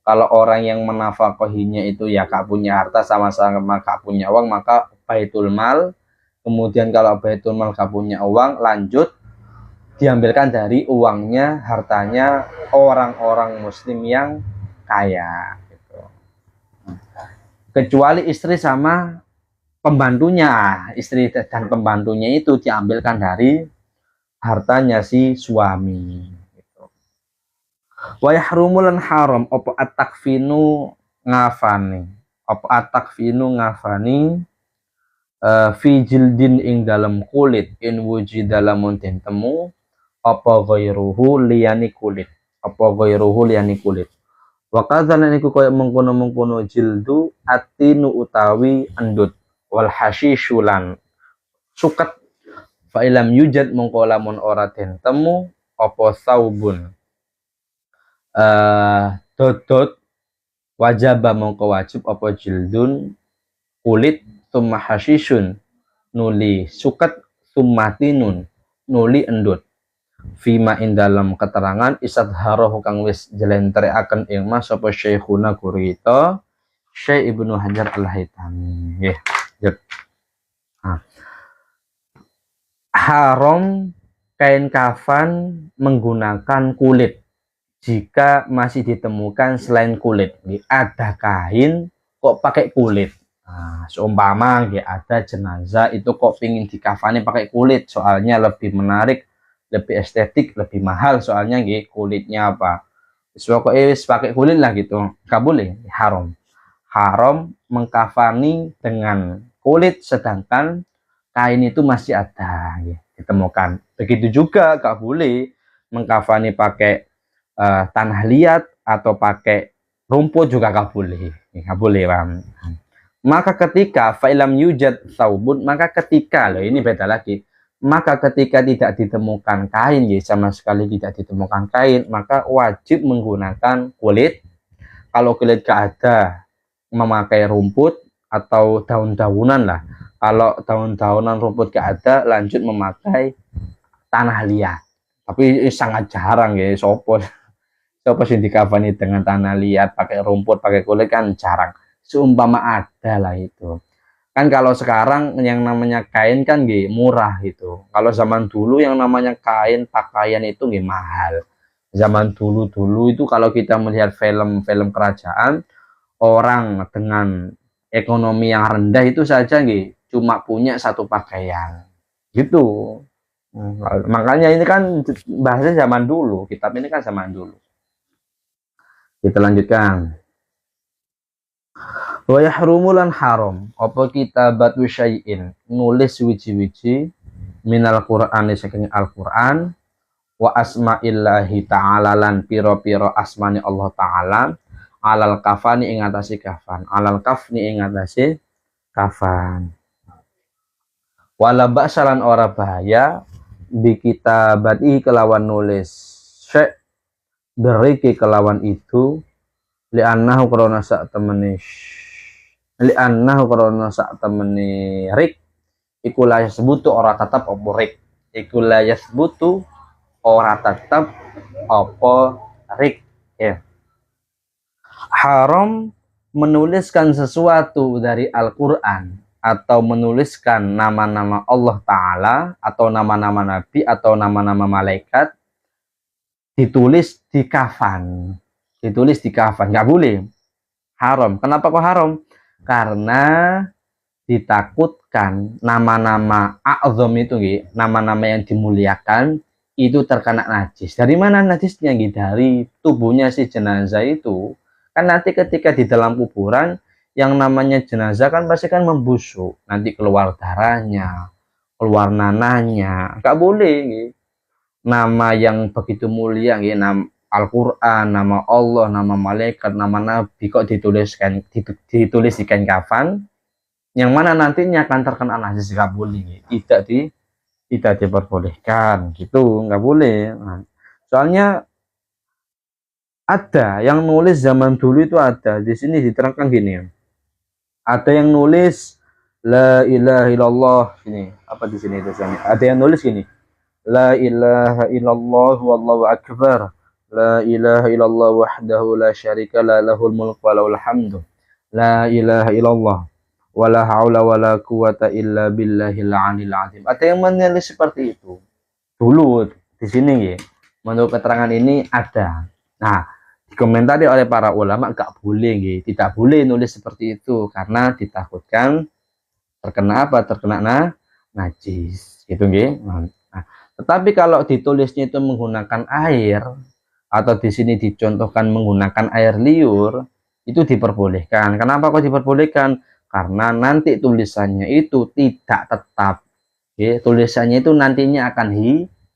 Speaker 1: Kalau orang yang menafkahinya itu ya gak punya harta, sama-sama gak punya uang, maka Baitul Mal. Kemudian kalau Baitul Mal gak punya uang, lanjut diambilkan dari uangnya, hartanya orang-orang muslim yang kaya gitu. Kecuali istri sama pembantunya, istri dan pembantunya itu diambilkan dari hartanya si suami gitu. Wa yahrumulan haram apa at-takfinu ngafani, fi jildin ing dalam kulit, in wujud dalam muntin temu apa ghairuhu liyani kulit, wa kadzan iku koyo mengkono-mengkono jildu atinu utawi endut, wal hashishulan suket, fa ilam yujad mongko lamun ora den temu apa saubun dodot, wajaba mongko wajib apa jildun kulit, summa hashishun nuli suket, summa tinun nuli endut, fima ing dalam keterangan isad haroh kang wis jelentrekaken ing mas sapa Syekhuna Kurito Syekh Ibnu Hajar Al-Haytami nggih. Haram kain kafan menggunakan kulit jika masih ditemukan selain kulit. Ada kain kok pakai kulit. Seumpama ada jenazah itu kok pingin dikafani pakai kulit, soalnya lebih menarik, lebih estetik, lebih mahal, soalnya kulitnya apa, pokoknya pakai kulit lah gitu, gak boleh, haram mengkafani dengan kulit sedangkan kain itu masih ada ditemukan. Begitu juga gak boleh mengkafani pakai tanah liat atau pakai rumput, juga gak boleh, Bang. Maka ketika fa'ilam yujad saubun, maka ketika ini beda lagi, maka ketika tidak ditemukan kain, sama sekali tidak ditemukan kain, maka wajib menggunakan kulit. Kalau kulit gak ada, memakai rumput atau daun-daunan lah. Kalau daun-daunan, rumput gak ada, lanjut memakai tanah liat. Tapi sangat jarang sopo sing dikafani dengan tanah liat, pakai rumput, pakai kulit kan jarang. Seumpama ada lah itu. Kan kalau sekarang yang namanya kain kan murah itu. Kalau zaman dulu yang namanya kain, pakaian itu mahal. Zaman dulu itu kalau kita melihat film-film kerajaan, orang dengan ekonomi yang rendah itu saja cuma punya satu pakaian. Gitu. Makanya ini kan bahasa zaman dulu, kitab ini kan zaman dulu. Kita lanjutkan. Wa yahrumulan haram apa kitabatu syai'in, nulis wiji-wiji minal Qur'ani saking Al-Qur'an, wa asma'illahi ta'ala lan piro-piro asmani Allah ta'ala, alal kafani ing atase kafan, alal kafni ing atase kafan. Wala ba'salan ora bahaya bi kitabati kelawan nulis syai' beriki kelawan itu, li'annahu korona sak temeni rik iku la yasbutu ora tetap apa rik, iku la yasbutu ora tetap apa rik Haram menuliskan sesuatu dari Al-Qur'an atau menuliskan nama-nama Allah Ta'ala atau nama-nama Nabi atau nama-nama malaikat ditulis di kafan, nggak boleh, haram. Kenapa kok haram? Karena ditakutkan nama-nama a'zam itu nama-nama yang dimuliakan itu terkena najis. Dari mana najisnya? Dari tubuhnya si jenazah itu. Kan nanti ketika di dalam kuburan yang namanya jenazah kan pasti kan membusuk, nanti keluar darahnya, keluar nanahnya, nggak boleh gitu. Nama yang begitu mulia gitu, nama Al-Quran, nama Allah, nama malaikat, nama Nabi kok dituliskan ditulis di kain kafan yang mana nantinya akan terkena najis, nggak boleh gitu. Tidak diperbolehkan gitu, nggak boleh. Nah, soalnya ada yang nulis zaman dulu itu, ada di sini diterangkan gini, ada yang nulis la ilaha illallah, ini apa di sini tulisannya, ada yang nulis gini, la ilaha illallah wallahu akbar, la ilaha illallah wahdahu la syarika la lahul mulku wa lahul hamdu, la ilaha illallah wala haula wala quwata illa billahil aliyil azim. Ada yang menulis seperti itu dulu di sini ya. Menurut keterangan ini ada. Nah, dikomentari oleh para ulama nggak boleh ya. Tidak boleh nulis seperti itu karena ditakutkan terkena apa? Terkena najis gitu ya. Nah, tetapi kalau ditulisnya itu menggunakan air atau di sini dicontohkan menggunakan air liur, itu diperbolehkan. Kenapa kok diperbolehkan? Karena nanti tulisannya itu tidak tetap ya, tulisannya itu nantinya akan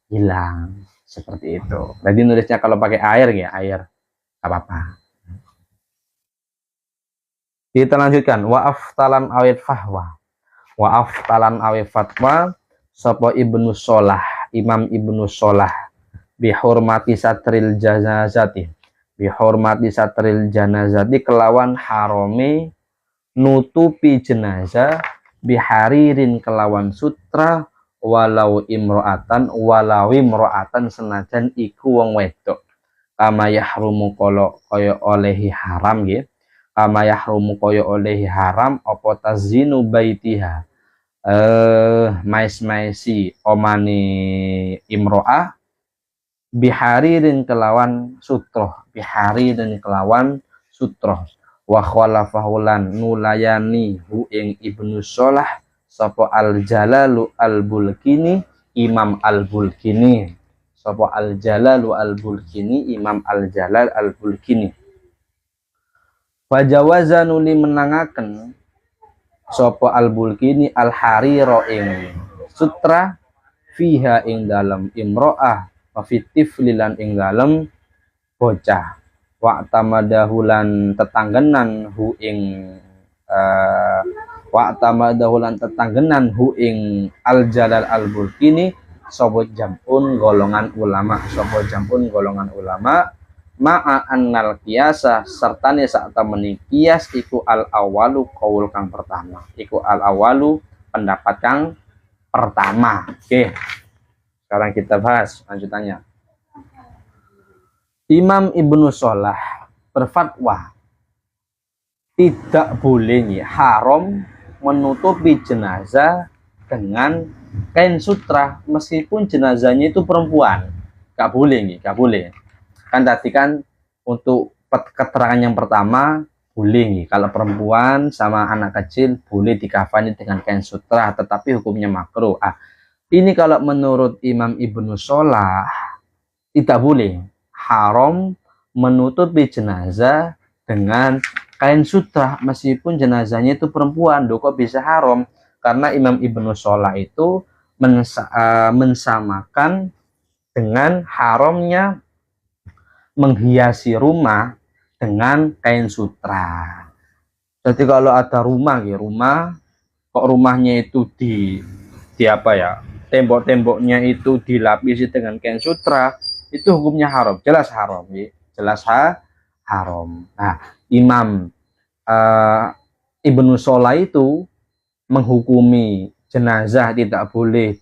Speaker 1: hilang seperti itu. Jadi nulisnya kalau pakai air ya air apa-apa. Kita lanjutkan, wa aftalan awit fahwa, wa aftalan awit fatwa sapa Ibnu Sholah, Imam Ibnu Sholah, bihormati satril janazati, bihormati satril janazati kelawan harome nutupi jenazah, biharirin kelawan sutra, walau imro'atan senajan iku wong wedok, kama yahrumu kaya olehi haram ya, kama yahrumu kaya olehi haram apa tazinu baitiha, mais-maisi omani imro'ah, biharirin kelawan sutroh, biharirin kelawan sutroh, wa khalafahulan nulayani hu ing Ibnu Sholah sapa al-Jalalu al-Bulkini, Imam al-Bulkini, sapa al-Jalalu al-Bulkini, Imam al-Jalal al-Bulkini. Fajawaza nuli menangaken sapa al-Bulkini al-harira ing sutra, fiha ing dalam imro'ah, wa fitiflilan ing dalam bocah, wa tamadahulan tetanggenan hu ing wa tamadahulan tetanggenan hu ing al-Jalal al-Bulkini sapa jampun golongan ulama, sapa jampun golongan ulama, ma'a annal qiyasa sertane sak temeni qiyas iku al-awalu qaul kang pertama, iku al-awalu pendapat kang pertama. Oke, sekarang kita bahas lanjutannya. Imam Ibnu Sholah berfatwa tidak boleh nih, haram menutupi jenazah dengan kain sutra meskipun jenazahnya itu perempuan. Gak boleh nih, gak boleh. Kan tadi kan untuk keterangan yang pertama boleh nih, kalau perempuan sama anak kecil boleh dikafani dengan kain sutra, tetapi hukumnya makruh. Ini kalau menurut Imam Ibnu Sholah tidak boleh, haram menutupi jenazah dengan kain sutra meskipun jenazahnya itu perempuan. Loh, kok bisa haram? Karena Imam Ibnu Sholah itu mensamakan dengan haramnya menghiasi rumah dengan kain sutra. Jadi kalau ada rumah ya, kok rumahnya itu di apa ya, tembok-temboknya itu dilapisi dengan kain sutra, itu hukumnya haram, jelas haram ya, jelas haram. Nah, Imam Ibnu Sholah itu menghukumi jenazah tidak boleh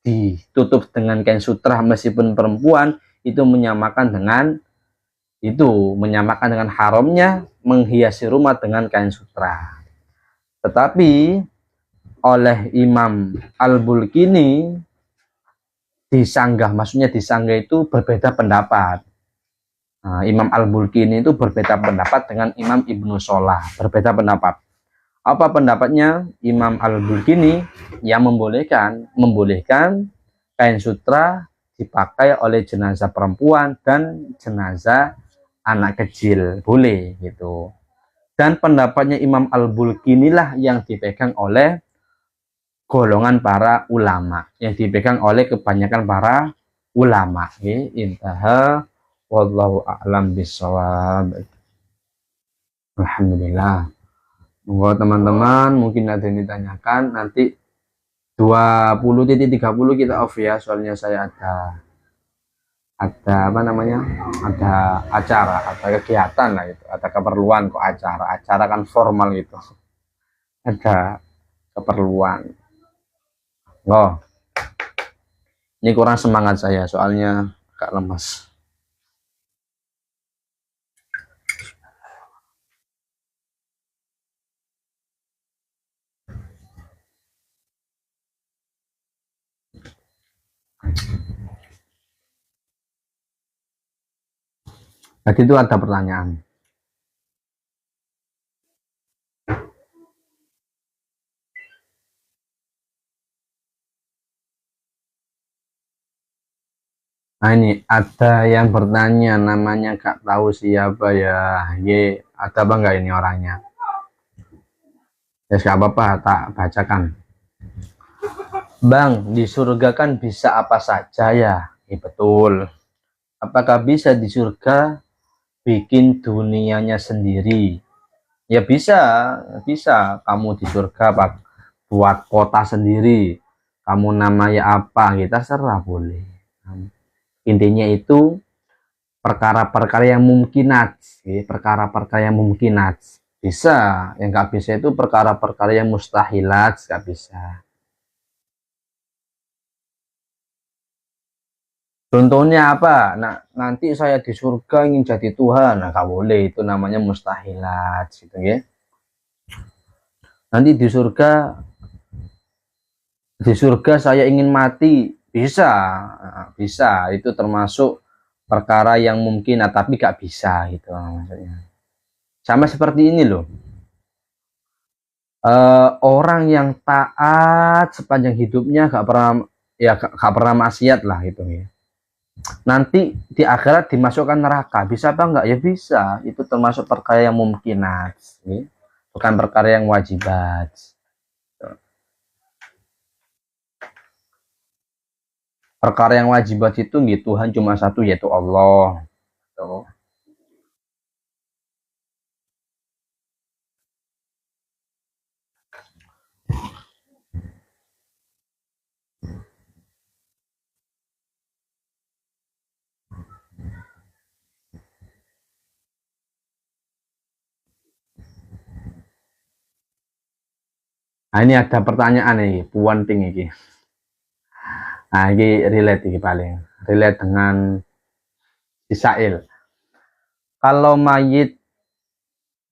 Speaker 1: ditutup dengan kain sutra meskipun perempuan, itu menyamakan dengan haramnya menghiasi rumah dengan kain sutra. Tetapi oleh Imam Al-Bulkini disanggah, maksudnya disanggah itu berbeda pendapat. Nah, Imam Al-Bulkini itu berbeda pendapat dengan Imam Ibnu Sholah, berbeda pendapat. Apa pendapatnya? Imam Al-Bulkini yang membolehkan kain sutra dipakai oleh jenazah perempuan dan jenazah anak kecil, boleh gitu. Dan pendapatnya Imam Al-Bulki inilah yang dipegang oleh golongan para ulama, yang dipegang oleh kebanyakan para ulama. Intaha wallahu a'lam bishawab. Alhamdulillah. Monggo teman-teman, mungkin ada yang ditanyakan, nanti 20.30 kita off ya, soalnya saya ada apa namanya, ada acara, ada kegiatan lah gitu, ada keperluan. Kok acara kan formal gitu, ada keperluan. Oh, ini kurang semangat saya soalnya agak lemas. Tadi itu ada pertanyaan. Nah ini ada yang bertanya, namanya gak tahu siapa ya. Ada apa enggak ini orangnya? Ya gak apa-apa, tak bacakan. Bang, di surga kan bisa apa saja ya? Betul. Apakah bisa di surga bikin dunianya sendiri? Ya bisa, bisa. Kamu di surga buat kota sendiri. Kamu namanya apa? Kita serah boleh. Intinya itu perkara-perkara yang mungkinat, perkara-perkara yang mungkinat bisa. Yang nggak bisa itu perkara-perkara yang mustahilat, nggak bisa. Contohnya apa? Nah, nanti saya di surga ingin jadi Tuhan, nah nggak boleh, itu namanya mustahilat, gitu ya. Nanti di surga saya ingin mati, bisa, nah, bisa. Itu termasuk perkara yang mungkin, nah, tapi nggak bisa, gitu maksudnya. Sama seperti ini loh. Orang yang taat sepanjang hidupnya gak pernah maksiat lah gitu ya. Nanti di akhirat dimasukkan neraka, bisa apa enggak? Ya bisa. Itu termasuk perkara yang mungkinat, ya. Bukan perkara yang wajibat. Perkara yang wajibat itu gitu, Tuhan cuma satu, yaitu Allah. Tuh. Nah ini ada pertanyaan nih, Puan Ping ini. Nah ini relate ini paling relate dengan Isail. Kalau mayit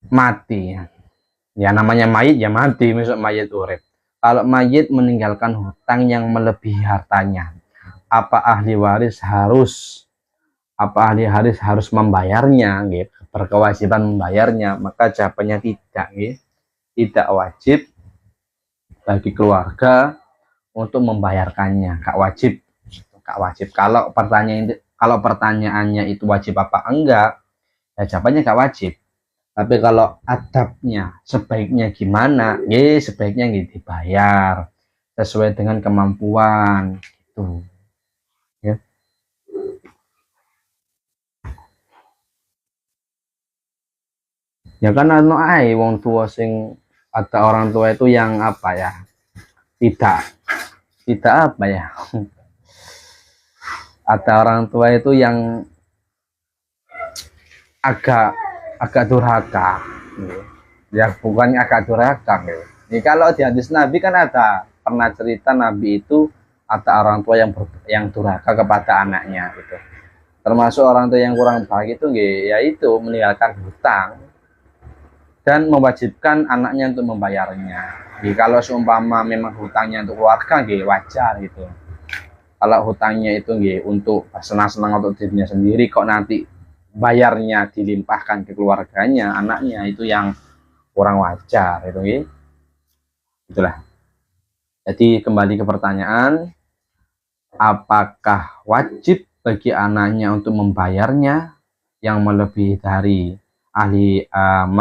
Speaker 1: mati, ya namanya mayit ya mati, misal mayit urip. Kalau mayit meninggalkan hutang yang melebihi hartanya, apa ahli waris harus membayarnya, gitu, berkewajiban membayarnya? Maka jawabannya tidak, gitu. Tidak wajib bagi keluarga untuk membayarkannya, gak wajib, gak wajib. Kalau pertanyaannya itu wajib apa enggak, ya jawabannya gak wajib. Tapi kalau adabnya sebaiknya gimana, sebaiknya gitu, dibayar sesuai dengan kemampuan gitu ya. Ya kan anu ae wong tua sing, ada orang tua itu yang apa ya, tidak tidak apa ya, ada orang tua itu yang agak agak durhaka gitu. Ya bukannya agak durhaka gitu. Ini kalau di hadis Nabi kan ada pernah cerita Nabi itu ada orang tua yang durhaka kepada anaknya gitu. Termasuk orang tua yang kurang baik itu yaitu meninggalkan hutang dan mewajibkan anaknya untuk membayarnya. Kalau seumpama memang hutangnya untuk keluarga wajar gitu. Kalau hutangnya itu untuk senang-senang untuk dirinya sendiri, kok nanti bayarnya dilimpahkan ke keluarganya, anaknya, itu yang kurang wajar itu. Itulah. Jadi kembali ke pertanyaan, apakah wajib bagi anaknya untuk membayarnya? yang melebihi dari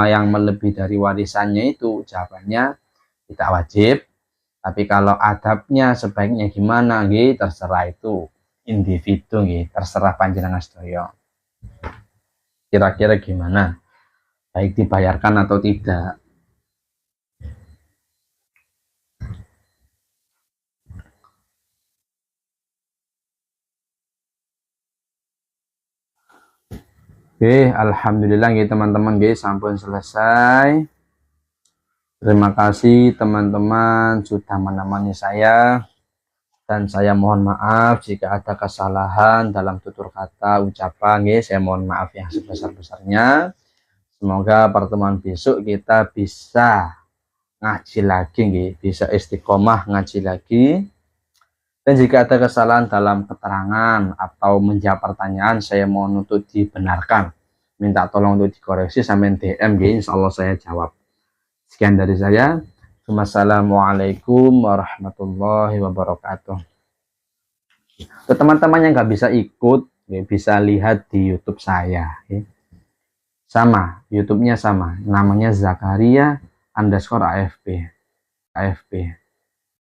Speaker 1: yang melebihi dari warisannya itu jawabannya tidak wajib. Tapi kalau adabnya sebaiknya gimana nggih, terserah itu individu nggih, terserah panjenengan sedaya. Kira-kira gimana? Baik dibayarkan atau tidak? Oke, alhamdulillah nggih teman-teman nggih sampun selesai. Terima kasih teman-teman sudah menemani saya, dan saya mohon maaf jika ada kesalahan dalam tutur kata ucapan nggih, saya mohon maaf yang sebesar-besarnya. Semoga pertemuan besok kita bisa ngaji lagi nggih, bisa istiqomah ngaji lagi. Dan jika ada kesalahan dalam keterangan atau menjawab pertanyaan, saya mohon untuk dibenarkan. Minta tolong untuk dikoreksi sampai DM nggih, insyaallah saya jawab. Sekian dari saya. Wassalamualaikum warahmatullahi wabarakatuh. Untuk teman-teman yang nggak bisa ikut, bisa lihat di YouTube saya. Sama, YouTube-nya sama. Namanya Zakaria _AFP.